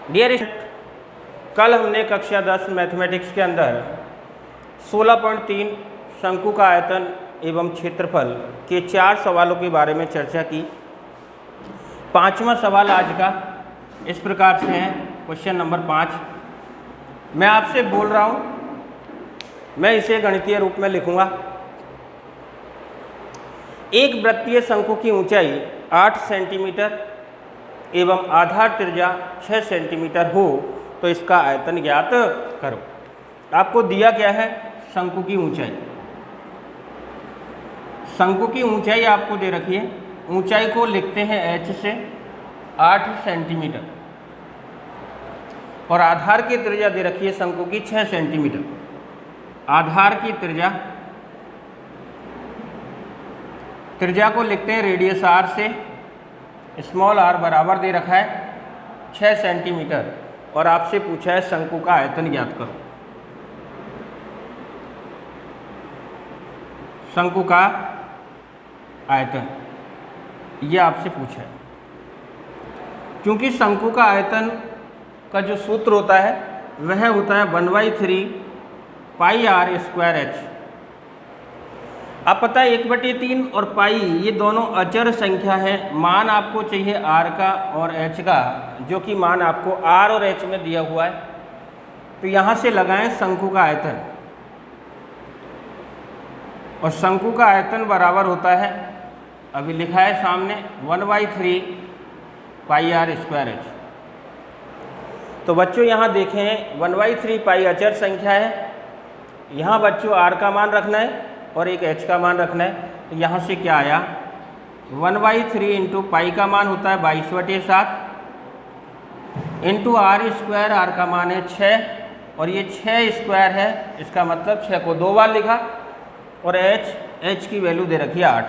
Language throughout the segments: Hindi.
डियर स्टूडेंट, कल हमने कक्षा 10 मैथमेटिक्स के अंदर 16.3 शंकु का आयतन एवं क्षेत्रफल के 4 सवालों के बारे में चर्चा की। पांचवा सवाल आज का इस प्रकार से है। क्वेश्चन नंबर 5 मैं आपसे बोल रहा हूँ, मैं इसे गणितीय रूप में लिखूंगा। एक वृत्तीय शंकु की ऊंचाई 8 सेंटीमीटर एवं आधार त्रिज्या 6 सेंटीमीटर हो तो इसका आयतन ज्ञात करो। आपको दिया क्या है? शंकु की ऊंचाई। शंकु की ऊंचाई आपको दे रखी है। ऊंचाई को लिखते हैं h से 8 सेंटीमीटर और आधार की त्रिज्या दे रखी है शंकु की 6 सेंटीमीटर। आधार की त्रिज्या को लिखते हैं रेडियस r से, स्मॉल r बराबर दे रखा है 6 सेंटीमीटर और आपसे पूछा है शंकु का आयतन ज्ञात करो। शंकु का आयतन ये आपसे पूछा है। क्योंकि शंकु का आयतन का जो सूत्र होता है वह होता है 1/3 पाई r स्क्वायर h। आप पता है 1/3 और पाई ये दोनों अचर संख्या है। मान आपको चाहिए r का और h का, जो कि मान आपको r और h में दिया हुआ है। तो यहाँ से लगाएं शंकु का आयतन, और शंकु का आयतन बराबर होता है, अभी लिखा है सामने 1/3 पाई r स्क्वायर h। तो बच्चों यहाँ देखें 1/3 पाई अचर संख्या है, यहाँ बच्चों r का मान रखना है और एक h का मान रखना है। तो यहाँ से क्या आया 1/3 इंटू पाई का मान होता है 22/7 इंटू r स्क्वायर, r का मान है 6 और ये 6 स्क्वायर है, इसका मतलब 6 को 2 बार लिखा और h की वैल्यू दे रखी है 8।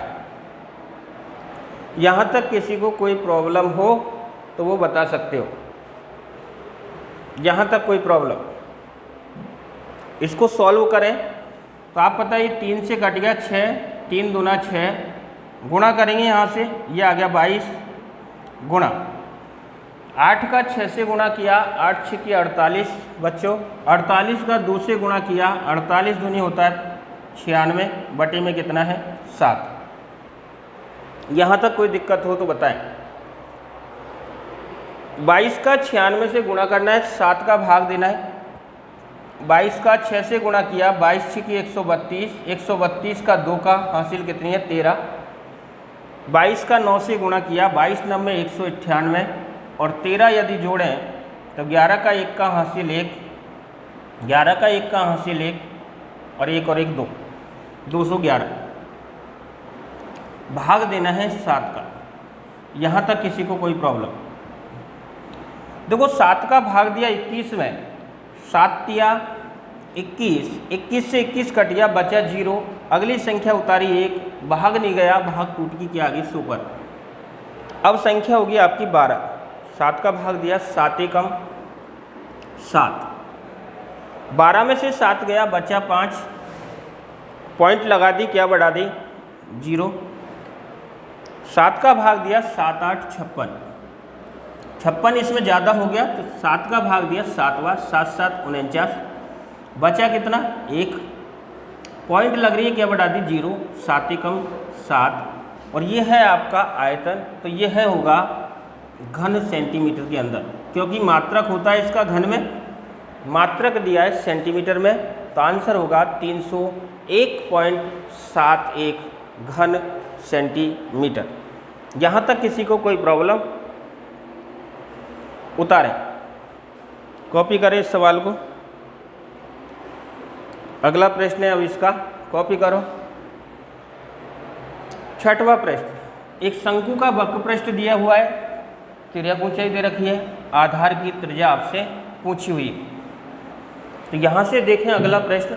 यहाँ तक किसी को कोई प्रॉब्लम हो तो वो बता सकते हो। यहाँ तक कोई प्रॉब्लम, इसको सॉल्व करें तो आप पता है 3 से कट गया 6, 3 दूना 6, गुणा करेंगे यहाँ से, ये आ गया 22 गुणा 8 का 6 से गुणा किया, 8 6 की 48 बच्चों, 48 का 2 से गुणा किया, 48 दूनी होता है 96, बटे में कितना है 7। यहाँ तक कोई दिक्कत हो तो बताएं। 22 का 96 से गुणा करना है, 7 का भाग देना है। 22 का 6 से गुणा किया, 22 6 की 132, 132 का 2 का हासिल कितनी है 13। 22 का 9 से गुणा किया, 22 9 198 और 13 यदि जोड़ें तो 11 का 1 का हासिल 1, 11 का 1 का हासिल 1 और 1 और 1 2, 211। भाग देना है 7 का। यहाँ तक किसी को कोई प्रॉब्लम? देखो 7 का भाग दिया 21 में, 7 दिया 21, 21 से 21 कट गया, बचा 0। अगली संख्या उतारी 1, भाग नहीं गया, भाग टूट की क्या आ गई सुपर। अब संख्या होगी आपकी 12। 7 का भाग दिया, 7 एकम 7, 12 में से 7 गया, बचा 5, पॉइंट लगा दी, क्या बढ़ा दी 0। 7 का भाग दिया, 7 8 56, 56 इसमें ज़्यादा हो गया तो 7 का भाग दिया 7वां, 7 7 49, बचा कितना 1, पॉइंट लग रही है, क्या बढ़ा दी 0, 7 एकम 7 और ये है आपका आयतन। तो ये है होगा घन सेंटीमीटर के अंदर, क्योंकि मात्रक होता है इसका घन में, मात्रक दिया है सेंटीमीटर में, तो आंसर होगा 301.71 घन सेंटीमीटर। यहाँ तक किसी को कोई प्रॉब्लम? उतारें, कॉपी करें इस सवाल को। अगला प्रश्न है, अब इसका कॉपी करो। 6वां प्रश्न, एक शंकु का वक्रपृष्ठ दिया हुआ है, त्रिज्या ऊंचाई दे रखी है, आधार की त्रिज्या आपसे पूछी हुई। तो यहाँ से देखें अगला प्रश्न।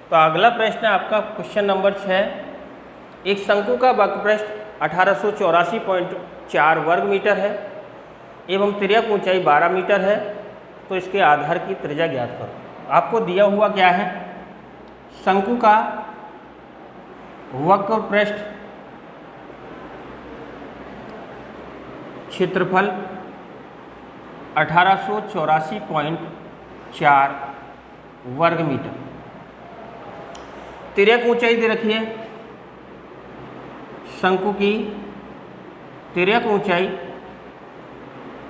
तो अगला प्रश्न है आपका क्वेश्चन नंबर 6। एक शंकु का वक्रपृष्ठ 1884.4 वर्ग मीटर है एवं त्रिज्या ऊंचाई 12 मीटर है, तो इसके आधार की त्रिज्या ज्ञात करो। आपको दिया हुआ क्या है? शंकु का वक्रपृष्ठ, क्षेत्रफल 1884.4 वर्ग मीटर। तिर्यक ऊंचाई दे रखी है, शंकु की तिर्यक ऊंचाई,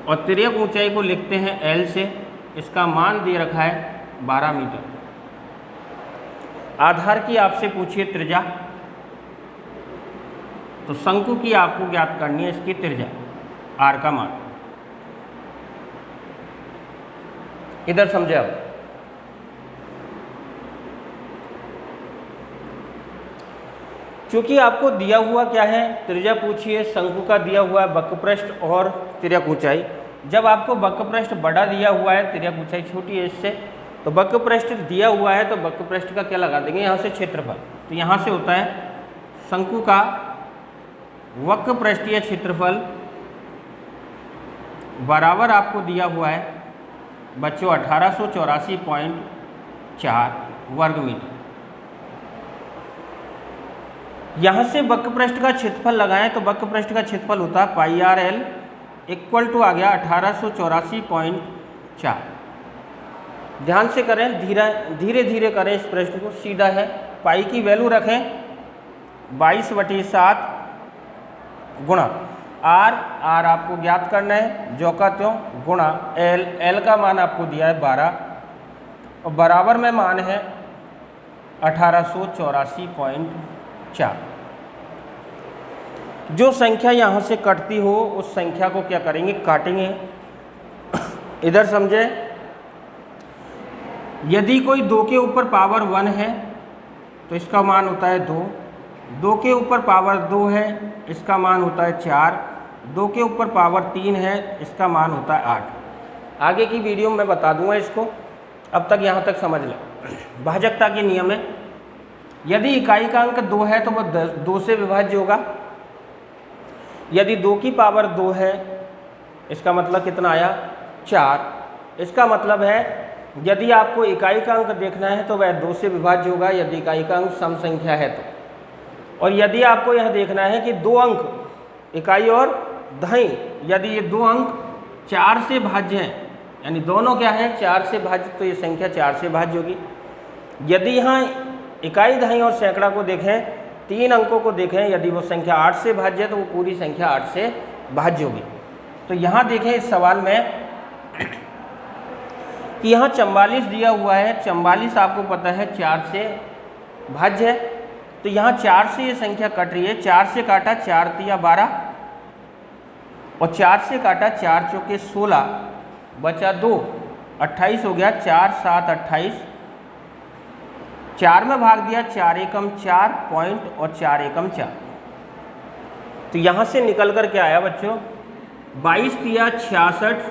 और तिर्यक ऊंचाई को लिखते हैं L से। इसका मान दे रखा है 12 मीटर। आधार की आपसे पूछिए त्रिज्या, तो शंकु की आपको ज्ञात करनी है इसकी त्रिज्या, R का मान। इधर समझे अब। चूंकि आपको दिया हुआ क्या है, त्रिज्या पूछी है, शंकु का दिया हुआ है वक्रपृष्ठ और तिर्यक ऊंचाई। जब आपको वक्रपृष्ठ बड़ा दिया हुआ है, तिर्यक ऊंचाई छोटी है इससे, तो वक्रपृष्ठ दिया हुआ है तो वक्रपृष्ठ का क्या लगा देंगे यहाँ से क्षेत्रफल। तो यहाँ से होता है शंकु का वक्रपृष्ठीय क्षेत्रफल बराबर आपको दिया हुआ है बच्चों 1884.4 वर्ग मीटर। यहाँ से वक्रपृष्ठ का क्षेत्रफल लगाएं तो वक्रपृष्ठ का क्षेत्रफल होता है पाई आर एल इक्वल टू आ गया 1884.4। ध्यान से करें, धीरे धीरे करें इस प्रश्न को, सीधा है। पाई की वैल्यू रखें 22/7 गुणा आर आपको ज्ञात करना है जो का त्यों, गुणा एल का मान आपको दिया है 12 और बराबर में मान है 1884.4। जो संख्या यहाँ से कटती हो उस संख्या को क्या करेंगे, काटेंगे। इधर समझे, यदि कोई 2 के ऊपर पावर 1 है तो इसका मान होता है 2, 2 के ऊपर पावर 2 है इसका मान होता है 4, 2 के ऊपर पावर 3 है इसका मान होता है 8। आगे की वीडियो में बता दूंगा इसको, अब तक यहाँ तक समझ लें। भाजकता के नियम है, यदि इकाई का अंक 2 है तो वह 2 से विभाज्य होगा। यदि 2 की पावर 2 है इसका मतलब कितना आया, 4। इसका मतलब है यदि आपको इकाई का अंक देखना है तो वह 2 से विभाज्य होगा यदि इकाई का अंक सम संख्या है तो। और यदि आपको यह देखना है कि 2 अंक इकाई और दहाई, यदि ये 2 अंक 4 से भाज्य हैं, यानी दोनों क्या हैं 4 से भाज्य, तो ये संख्या 4 से भाज्य होगी। यदि यहाँ इकाई दहाई और सैकड़ा को देखें, 3 अंकों को देखें, यदि वो संख्या 8 से भाज्य है तो वो पूरी संख्या 8 से भाज्य होगी। तो यहाँ देखें इस सवाल में कि यहाँ 44 दिया हुआ है, 44 आपको पता है 4 से भाज्य है, तो यहाँ 4 से ये संख्या कट रही है। 4 से काटा 4 तिया 12 और 4 से काटा 4 चौके 16 बचा 2, 28 हो गया। 4 7 28, 4 में भाग दिया, 4 एकम 4 पॉइंट और 4 एकम 4। तो यहाँ से निकल कर क्या आया बच्चों, 22 तिया 66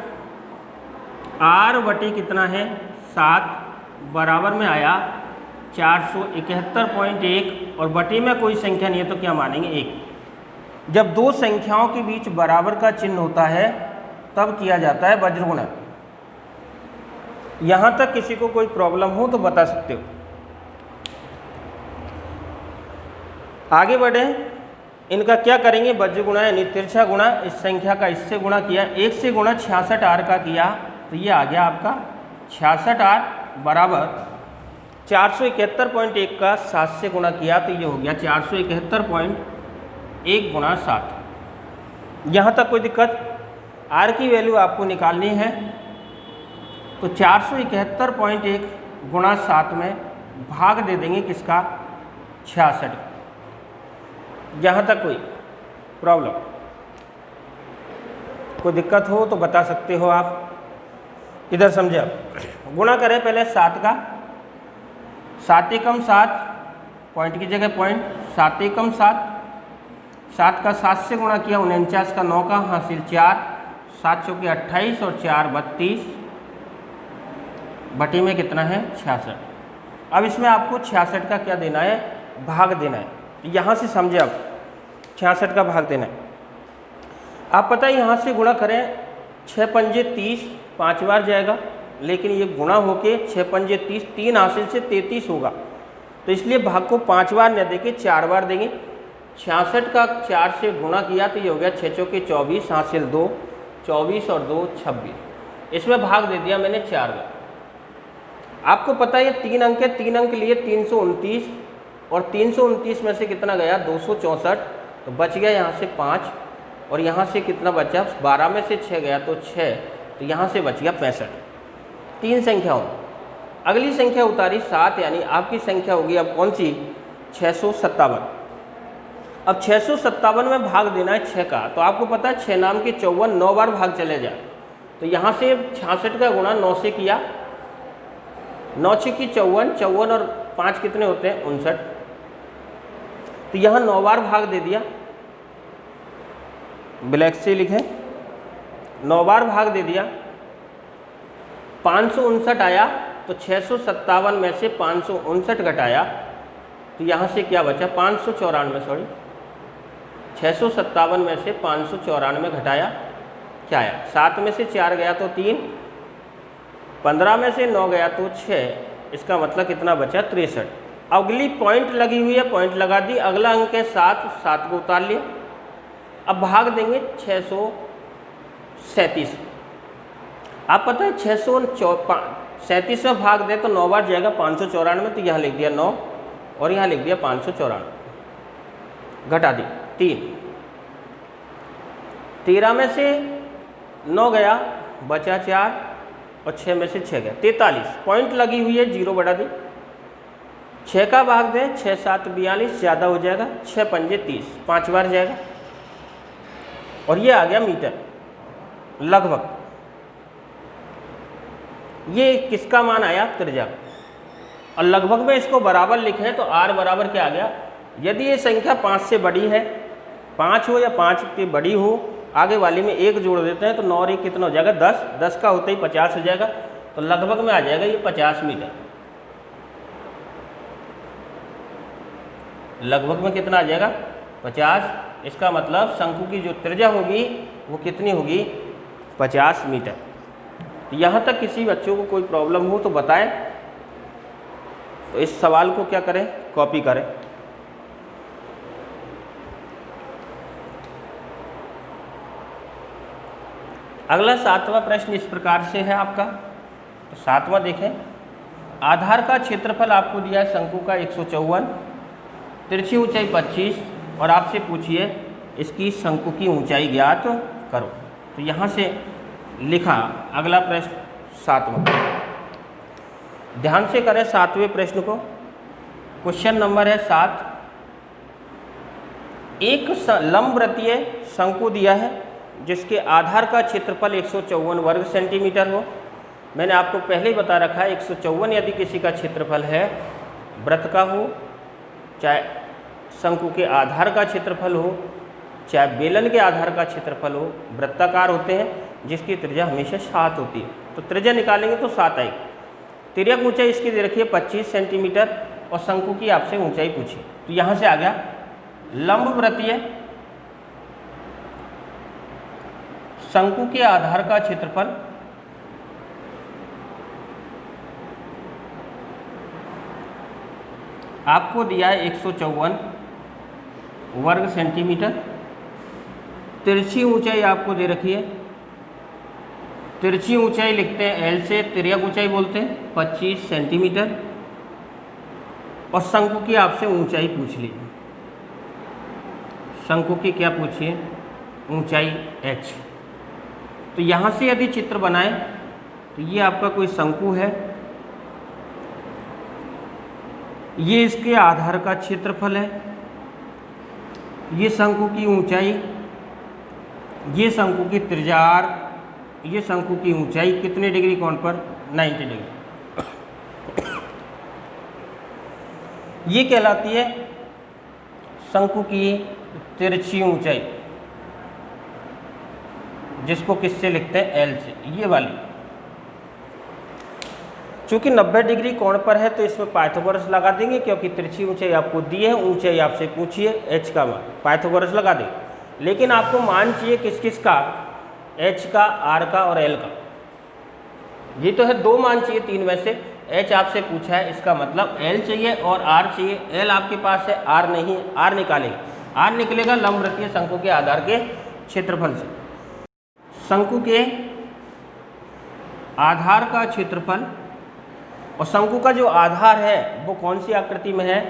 आर बटे कितना है 7 बराबर में आया 471.1 और बटे में कोई संख्या नहीं है तो क्या मानेंगे 1। जब 2 संख्याओं के बीच बराबर का चिन्ह होता है तब किया जाता है वज्र गुणन। यहाँ तक किसी को कोई प्रॉब्लम हो तो बता सकते हो। आगे बढ़े, इनका क्या करेंगे, वज्र गुणा यानी तिरछा गुणा। इस संख्या का इससे गुणा किया, 1 से गुणा 66 आर का किया तो ये आ गया आपका 66 आर बराबर 471.1 का 7 से गुणा किया तो ये हो गया 471.1 गुणा 7। यहाँ तक कोई दिक्कत? आर की वैल्यू आपको निकालनी है तो 471.1 गुणा 7 में भाग दे देंगे किसका, 66। यहाँ तक कोई प्रॉब्लम, कोई दिक्कत हो तो बता सकते हो आप। इधर समझे, आप गुणा करें पहले 7 का, 7 एकम 7 पॉइंट की जगह पॉइंट, 7 एकम 7, 7 का 7 से गुणा किया 49 का 9 का हासिल 4, 7 चौके 28 और 4 32 बटी में कितना है 66। अब इसमें आपको 66 का क्या देना है, भाग देना है। यहाँ से समझे, अब 66 का भाग देना है। आप पता है यहाँ से गुणा करें 6 पंजे 30 5 बार जाएगा, लेकिन ये गुणा होके 6 पंजे 30 3 हासिल से 33 होगा, तो इसलिए भाग को 5 बार न देके 4 बार देंगे। 66 का 4 से गुणा किया तो ये हो गया 6 चौके 24 हासिल 2, 24 और 2 26। इसमें भाग दे दिया मैंने 4 में। आपको पता है ये 3 अंक है, 3 अंक लिए 329 और 329 में से कितना गया 264, तो बच गया यहाँ से 5 और यहाँ से कितना बचा 12 में से 6 गया तो 6, तो यहाँ से बच गया 65। 3 संख्याओं। अगली संख्या उतारी 7, यानी आपकी संख्या होगी अब कौन सी 657। अब 657 में भाग देना है 6 का, तो आपको पता है 6 नाम के 54, 9 बार भाग चले जाए, तो यहाँ से 66 का गुणा 9 से किया, 9 6 की 54, 54 और 5 कितने होते हैं 59, तो यहाँ 9 बार भाग दे दिया, ब्लैक से लिखें 9 बार भाग दे दिया, 559 आया, तो 657 में से 559 घटाया, तो यहाँ से क्या बचा 594, सॉरी 657 में से 594 घटाया, क्या आया 7 में से 4 गया तो 3, 15 में से 9 गया तो 6, इसका मतलब कितना बचा 63। अगली पॉइंट लगी हुई है, पॉइंट लगा दी, अगला अंक है 7, 7 को उतार लिया। अब भाग देंगे 637। आप पता है 637 में भाग दे तो 9 बार जाएगा 594, तो यहाँ लिख दिया 9 और यहाँ लिख दिया 594, घटा दी 3, 13 में से 9 गया बचा 4 और 6 में से 6 गया 43। पॉइंट लगी हुई है, 0 बढ़ा दी, 6 का भाग दें 6 7 42, ज़्यादा हो जाएगा 6 पंजे 30, 5 बार जाएगा और ये आ गया मीटर लगभग। ये किसका मान आया त्रिज्या, और लगभग में इसको बराबर लिखें तो r बराबर क्या आ गया, यदि ये संख्या 5 से बड़ी है, 5 हो या 5 की बड़ी हो, आगे वाली में 1 जोड़ देते हैं तो 9 और 1 कितना हो जाएगा 10, 10 का होते ही 50 हो जाएगा, तो लगभग में आ जाएगा ये 50 मीटर। लगभग में कितना आ जाएगा 50, इसका मतलब शंकु की जो त्रिज्या होगी वो कितनी होगी 50 मीटर। तो यहाँ तक किसी बच्चों को कोई प्रॉब्लम हो तो बताएं, तो इस सवाल को क्या करें कॉपी करें। अगला 7वां प्रश्न इस प्रकार से है आपका, तो 7वां देखें, आधार का क्षेत्रफल आपको दिया है शंकु का 154, तिरछी ऊंचाई 25 और आपसे पूछिए इसकी शंकु की ऊंचाई ज्ञात करो। तो यहाँ से लिखा अगला प्रश्न 7वां, ध्यान से करें 7वें प्रश्न को। क्वेश्चन नंबर है 7, एक लंबवृत्तीय शंकु दिया है जिसके आधार का क्षेत्रफल 154 वर्ग सेंटीमीटर हो। मैंने आपको पहले ही बता रखा है 154 यदि किसी का क्षेत्रफल है, वृत्त का हो, चाहे शंकु के आधार का क्षेत्रफल हो, चाहे बेलन के आधार का क्षेत्रफल हो, वृत्ताकार होते हैं जिसकी त्रिज्या हमेशा 7 होती है। तो त्रिज्या निकालेंगे तो 7 आएगी। तिर्यक ऊंचाई इसकी दे रखी है 25 सेंटीमीटर और शंकु की आपसे ऊंचाई पूछी, तो यहाँ से आ गया लंबवृत्तीय शंकु के आधार का क्षेत्रफल आपको दिया है 154 वर्ग सेंटीमीटर। तिरछी ऊंचाई आपको दे रखी है, तिरछी ऊंचाई लिखते हैं L से, तिर्यक ऊंचाई बोलते हैं 25 सेंटीमीटर और शंकु की आपसे ऊंचाई पूछ ली। शंकु की क्या पूछिए ऊंचाई h। तो यहाँ से यदि चित्र बनाएं तो ये आपका कोई शंकु है, ये इसके आधार का क्षेत्रफल है, ये शंकु की ऊंचाई, ये शंकु की त्रिज्या r, ये शंकु की ऊंचाई कितने डिग्री कोण पर 90 डिग्री। ये कहलाती है शंकु की तिरछी ऊंचाई, जिसको किससे लिखते हैं L से, ये वाली। चूंकि 90 डिग्री कोण पर है तो इसमें पाइथागोरस लगा देंगे, क्योंकि तिरछी ऊंचाई आपको दी है, ऊंचाई आपसे पूछिए h का मान, पाइथागोरस लगा दें। लेकिन आपको मान चाहिए किस किस का, h का, r का और l का। ये तो है 2 मान चाहिए 3 में से, h आपसे पूछा है, इसका मतलब l चाहिए और r चाहिए। l आपके पास है, r नहीं, r निकालेंगे, r निकलेगा लंबवृत्तीय शंकु के आधार के क्षेत्रफल से। शंकु के आधार का क्षेत्रफल, और शंकु का जो आधार है वो कौन सी आकृति में है,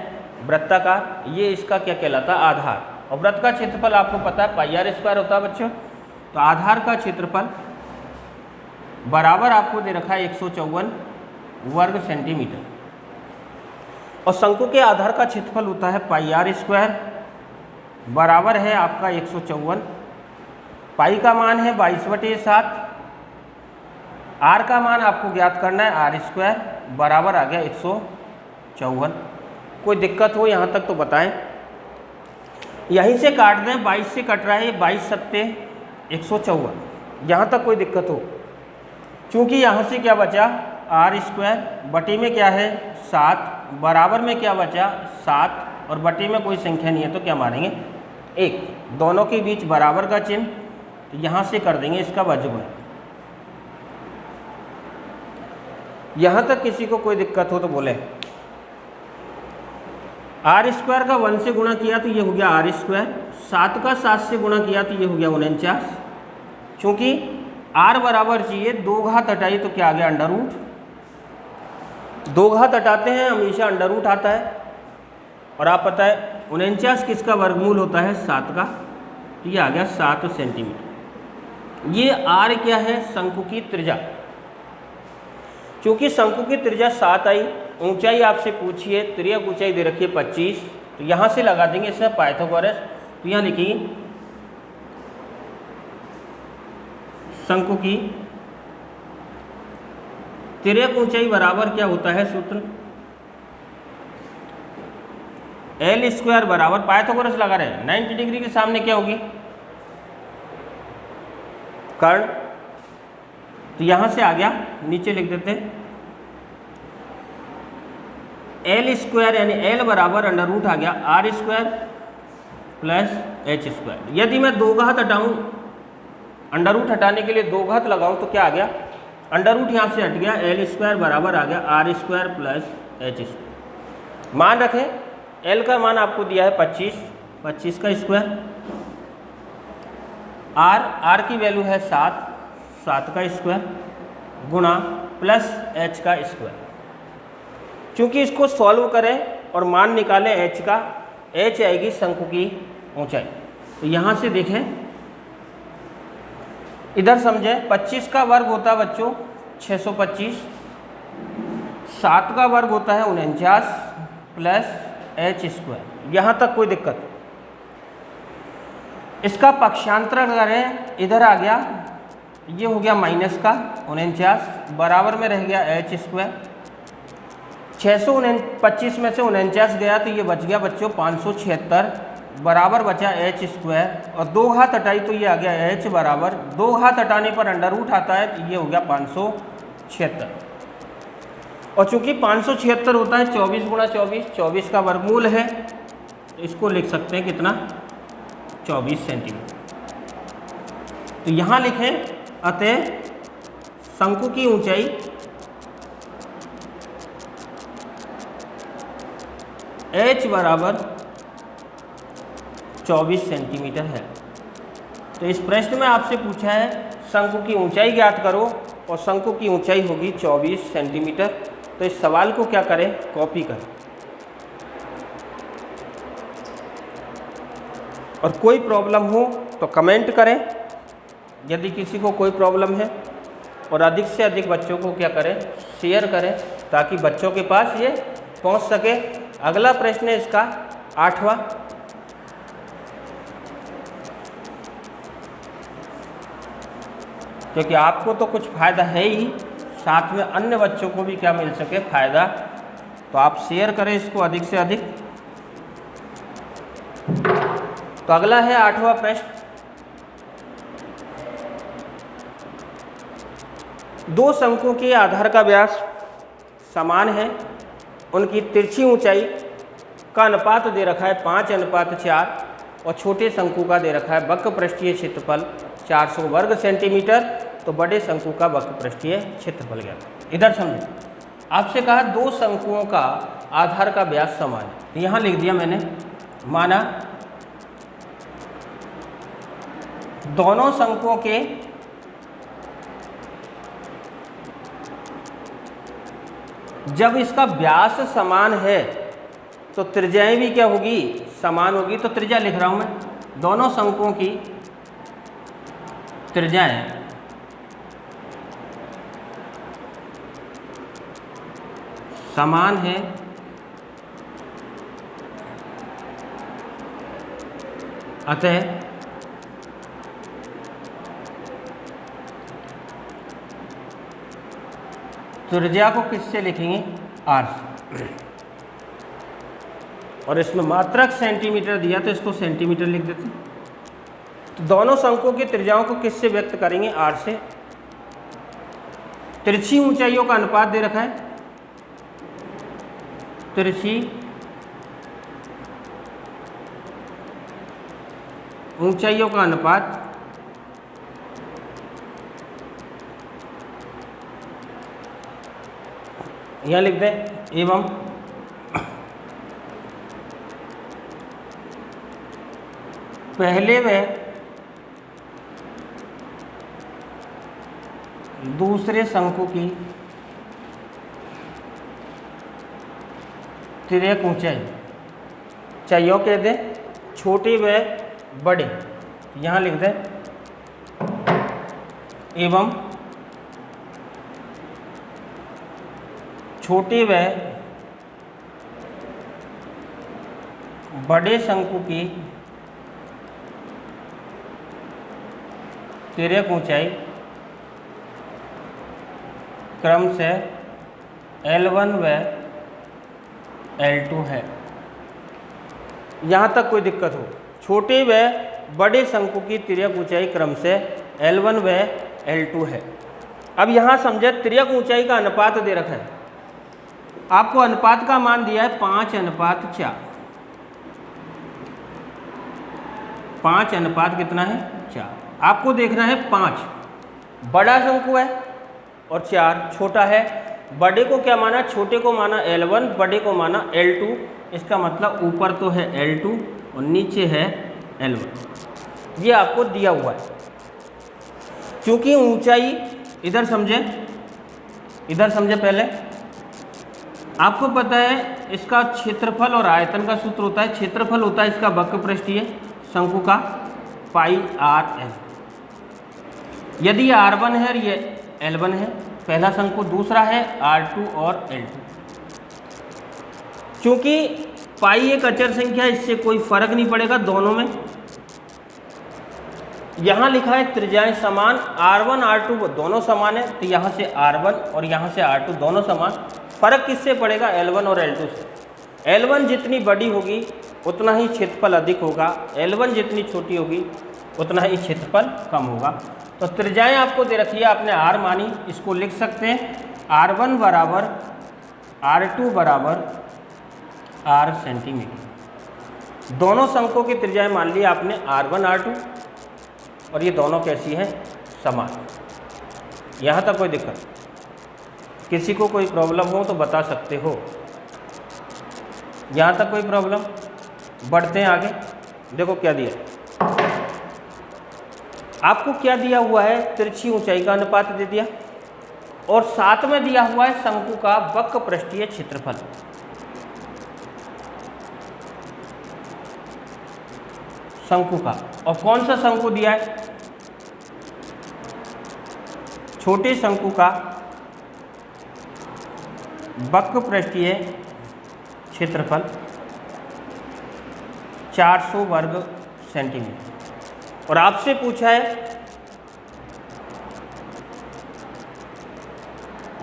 वृत्ताकार, ये इसका क्या कहलाता है, आधार। और वृत्त का क्षेत्रफल आपको पता है पाई आर स्क्वायर होता है बच्चों। तो आधार का क्षेत्रफल बराबर आपको दे रखा है 154 वर्ग सेंटीमीटर, और शंकु के आधार का क्षेत्रफल होता है पाई आर स्क्वायर, बराबर है आपका 154। पाई का मान है 22/7, आर का मान आपको ज्ञात करना है आर स्क्वायर, बराबर आ गया 154। कोई दिक्कत हो यहाँ तक तो बताएं। यहीं से काट दें, 22 से कट रहा है, 22 सत्ते 154, यहाँ तक कोई दिक्कत हो। चूँकि यहाँ से क्या बचा, आर स्क्वायर, बटी में क्या है 7, बराबर में क्या बचा 7, और बटी में कोई संख्या नहीं है तो क्या मारेंगे 1, दोनों के बीच बराबर का चिन्ह, तो यहाँ से कर देंगे इसका वज्रगुणा। यहाँ तक किसी को कोई दिक्कत हो तो बोले। आर स्क्वायर का 1 से गुणा किया तो ये हो गया आर स्क्वायर, 7 का 7 से गुणा किया तो ये हो गया 49। चूँकि आर बराबर चाहिए, 2 घात हटाई तो क्या आ गया अंडर रूट, 2 घात हटाते हैं हमेशा अंडर रूट आता है। और आप पता है 49 किसका वर्गमूल होता है, 7 का, तो ये आ गया 7 सेंटीमीटर। ये आर क्या है, शंकु की त्रिज्या। चूँकि शंकु की त्रिज्या 7 आई, ऊंचाई आपसे पूछिए, तिर्यक ऊंचाई दे रखी है 25, तो यहाँ से लगा देंगे इसमें पाइथागोरस। तो यहाँ लिखिए शंकु की तिर्यक ऊंचाई बराबर क्या होता है सूत्र, एल स्क्वायर बराबर, पाइथागोरस लगा रहे, 90 डिग्री के सामने क्या होगी, कर्ण। तो यहाँ से आ गया, नीचे लिख देते हैं एल स्क्वायर, यानी एल बराबर अंडर रूट आ गया R square plus H square. यदि मैं 2 घात हटाऊँ, अंडर रूट हटाने के लिए 2 घात लगाऊँ तो क्या आ गया, अंडर रूट यहाँ से हट गया, एल स्क्वायर बराबर आ गया R square plus H square. मान रखें एल का मान आपको दिया है 25, 25 का स्क्वायर, आर की वैल्यू है 7, 7 का स्क्वायर गुणा प्लस एच का स्क्वायर। चूँकि इसको सॉल्व करें और मान निकालें एच का, एच आएगी शंकु की ऊंचाई। तो यहाँ से देखें, इधर समझें, 25 का वर्ग होता है बच्चों 625, 7 का वर्ग होता है 49 प्लस एच स्क्वायर। यहाँ तक कोई दिक्कत, इसका पक्षांतर करें, इधर आ गया, ये हो गया माइनस का 49, बराबर में रह गया एच स्क्वायर। 625 में से 49 गया तो ये बच गया बच्चों 576, बराबर बचा एच स्क्वायर, और 2 घात हटाई तो ये आ गया एच बराबर, 2 घात हटाने पर अंडर रूट आता है तो ये हो गया 576। और चूंकि 576 होता है 24 गुणा 24, 24 का वर्गमूल है, तो इसको लिख सकते हैं कितना, 24 सेंटीमीटर। तो यहाँ लिखें, अतः शंकु की ऊंचाई h बराबर 24 सेंटीमीटर है। तो इस प्रश्न में आपसे पूछा है शंकु की ऊंचाई ज्ञात करो, और शंकु की ऊंचाई होगी 24 सेंटीमीटर। तो इस सवाल को क्या करें, कॉपी करें, और कोई प्रॉब्लम हो तो कमेंट करें यदि किसी को कोई प्रॉब्लम है, और अधिक से अधिक बच्चों को क्या करें, शेयर करें, ताकि बच्चों के पास ये पहुंच सके। अगला प्रश्न है इसका 8वां, क्योंकि आपको तो कुछ फ़ायदा है ही, साथ में अन्य बच्चों को भी क्या मिल सके फ़ायदा, तो आप शेयर करें इसको अधिक से अधिक। तो अगला है 8वां प्रश्न, 2 शंकुओं के आधार का व्यास समान है, उनकी तिरछी ऊंचाई का अनुपात दे रखा है 5:4, और छोटे शंकु का दे रखा है वक्र पृष्ठीय क्षेत्रफल 400 वर्ग सेंटीमीटर। तो बड़े शंकु का वक्र पृष्ठीय क्षेत्रफल गया। इधर समझे, आपसे कहा 2 शंकुओं का आधार का व्यास समान है, तो यहाँ लिख दिया मैंने, माना दोनों शंकुओं के जब इसका व्यास समान है तो त्रिज्याएं भी क्या होगी, समान होगी। तो त्रिज्या लिख रहा हूं मैं, दोनों शंकुओं की त्रिज्याएं समान है, अतः त्रिज्या को किससे लिखेंगे, आर से। और इसमें मात्रक सेंटीमीटर दिया तो इसको सेंटीमीटर लिख देते हैं। तो दोनों शंकुओं की त्रिज्याओं को किससे व्यक्त करेंगे, आर से। तिरछी ऊंचाइयों का अनुपात दे रखा है, तिरछी ऊंचाइयों का अनुपात यहां लिख दें, एवं पहले व दूसरे शंकु की तिर्यक ऊंचाई, चाहिए कह दें छोटे व बड़े, यहाँ लिख दें एवं छोटे व बड़े शंकु की तिर्यक ऊंचाई क्रम से L1 व L2 है। यहाँ तक कोई दिक्कत हो, छोटे व बड़े शंकु की तिर्यक ऊंचाई क्रम से L1 व L2 है। अब यहाँ समझे तिर्यक ऊंचाई का अनुपात दे रखा है, आपको अनुपात का मान दिया है 5:4। 5 अनुपात कितना है, 4। आपको देखना है 5 बड़ा शंकु है और 4 छोटा है। बड़े को क्या माना, छोटे को माना L1, बड़े को माना L2। इसका मतलब ऊपर तो है L2 और नीचे है L1। ये आपको दिया हुआ है। क्योंकि ऊंचाई इधर समझे, इधर समझे पहले, आपको पता है इसका क्षेत्रफल और आयतन का सूत्र होता है। क्षेत्रफल होता है इसका वक्र पृष्ठीय शंकु का πRn। यदि R1 है और ये L1 है पहला शंकु, दूसरा है R2 और L2। क्योंकि पाई एक अचर संख्या, इससे कोई फर्क नहीं पड़ेगा दोनों में। यहां लिखा है त्रिज्याएं समान, R1 R2 दोनों समान है, तो यहां से R1 और यहां से R2 दोनों समान। फर्क किससे पड़ेगा, L1 और L2 से। L1 जितनी बड़ी होगी उतना ही क्षेत्रफल अधिक होगा, L1 जितनी छोटी होगी उतना ही क्षेत्रफल कम होगा। तो त्रिज्याएं आपको दे रखी है, आपने R मानी, इसको लिख सकते हैं R1 बराबर R2 बराबर R सेंटीमीटर। दोनों शंकुओं की त्रिज्याएं मान ली आपने R1 R2, और ये दोनों कैसी है, समान। यहाँ तक कोई दिक्कत, किसी को कोई प्रॉब्लम हो तो बता सकते हो। यहाँ तक कोई प्रॉब्लम, बढ़ते हैं आगे। देखो क्या दिया आपको, क्या दिया हुआ है, तिरछी ऊंचाई का अनुपात दे दिया, और साथ में दिया हुआ है शंकु का वक्र पृष्ठीय क्षेत्रफल। शंकु का, और कौन सा शंकु दिया है, छोटे शंकु का वक्र पृष्ठीय क्षेत्रफल 400 वर्ग सेंटीमीटर। और आपसे पूछा है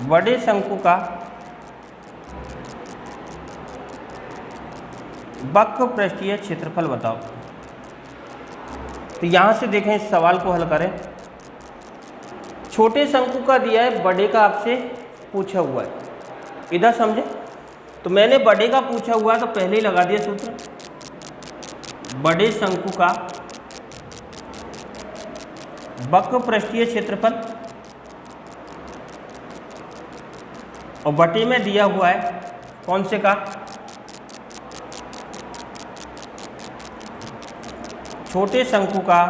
बड़े शंकु का वक्र पृष्ठीय क्षेत्रफल बताओ। तो यहां से देखें, इस सवाल को हल करें। छोटे शंकु का दिया है, बड़े का आपसे पूछा हुआ है। इधर समझे, तो मैंने बड़े का पूछा हुआ है तो पहले ही लगा दिया सूत्र। बड़े शंकु का वक्र पृष्ठीय क्षेत्रफल, और बटे में दिया हुआ है कौन से का, छोटे शंकु का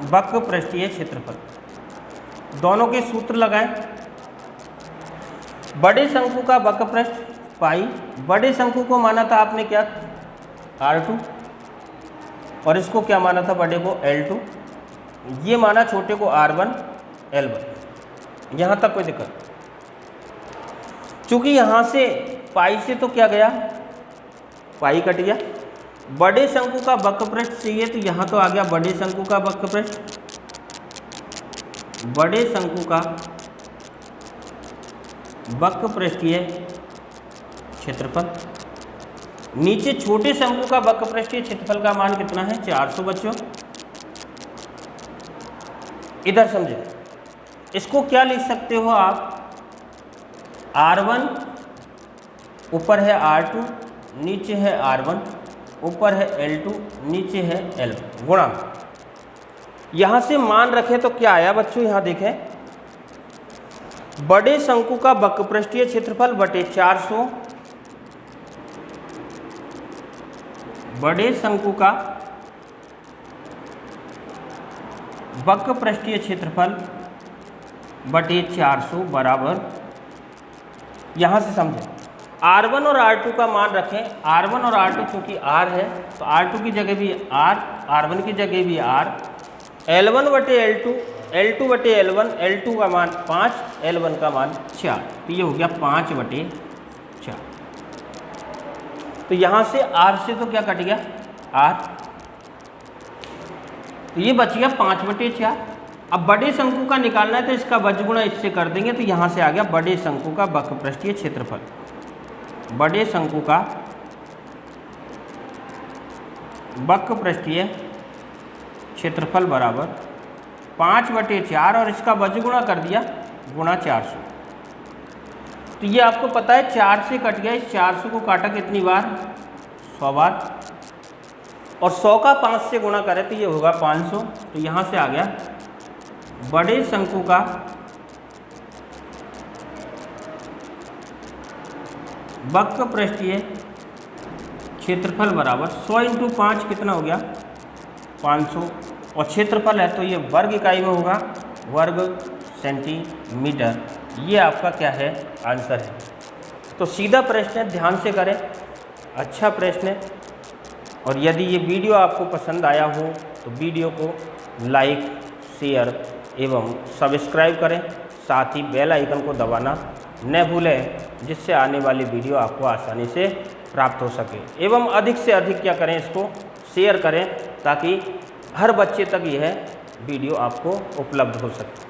वक्र पृष्ठीय क्षेत्रफल। दोनों के सूत्र लगाएं। बड़े शंकु का वक्रपृष्ठ पाई, बड़े शंकु को माना था आपने क्या R2 और इसको क्या माना था बड़े को L2, ये माना छोटे को R1 L1। यहाँ तक कोई दिक्कत? चूंकि यहाँ से पाई से तो क्या गया, पाई कट गया। बड़े शंकु का वक्रपृष्ठ चाहिए तो यहाँ तो आ गया बड़े शंकु का वक्रपृष्ठ, बड़े शंकु का वक्रपृष्ठीय क्षेत्रफल। नीचे छोटे शंकु का वक्रपृष्ठीय क्षेत्रफल का मान कितना है 400 बच्चों। इधर समझे, इसको क्या लिख सकते हो आप, R1 ऊपर है R2 नीचे है R1, ऊपर है L2 नीचे है L1 गुणा। यहां से मान रखें तो क्या आया बच्चों, यहां देखें, बड़े शंकु का वक्रपृष्ठीय क्षेत्रफल बटे 400, बड़े शंकु का वक्रपृष्ठीय क्षेत्रफल बटे 400 बराबर, यहां से समझें R1 और R2 का मान रखें। R1 और R2 चूंकि R है तो R2 की जगह भी R, R1 की जगह भी R, L1 बटे L2, L2 बटे L1, L2 का मान 5, L1 का मान 4, तो ये हो गया 5 बटे 4। तो यहाँ से R से तो क्या कट गया R, तो ये बच गया 5 बटे 4। अब बड़े शंकु का निकालना है तो इसका बजगुणा इससे कर देंगे, तो यहाँ से आ गया बड़े शंकु का वक्रपृष्ठीय क्षेत्रफल, बड़े शंकु का वक्रपृष्ठीय क्षेत्रफल बराबर 5 बटे 4 और इसका बजगुणा कर दिया गुणा 400। तो ये आपको पता है 4 से कट गया, इस 400 को काटा कितनी बार 100 बार, और 100 का 5 से गुणा करें तो ये होगा 500। तो यहाँ से आ गया बड़े शंकु का वक्रपृष्ठीय क्षेत्रफल बराबर 100 × 5 कितना हो गया 500, और क्षेत्रफल है तो ये वर्ग इकाई में होगा, वर्ग सेंटीमीटर। ये आपका क्या है आंसर है। तो सीधा प्रश्न है, ध्यान से करें, अच्छा प्रश्न है। और यदि ये वीडियो आपको पसंद आया हो तो वीडियो को लाइक शेयर एवं सब्सक्राइब करें, साथ ही बेल आइकन को दबाना न भूलें, जिससे आने वाली वीडियो आपको आसानी से प्राप्त हो सके। एवं अधिक से अधिक क्या करें, इसको शेयर करें ताकि हर बच्चे तक यह वीडियो आपको उपलब्ध हो सके।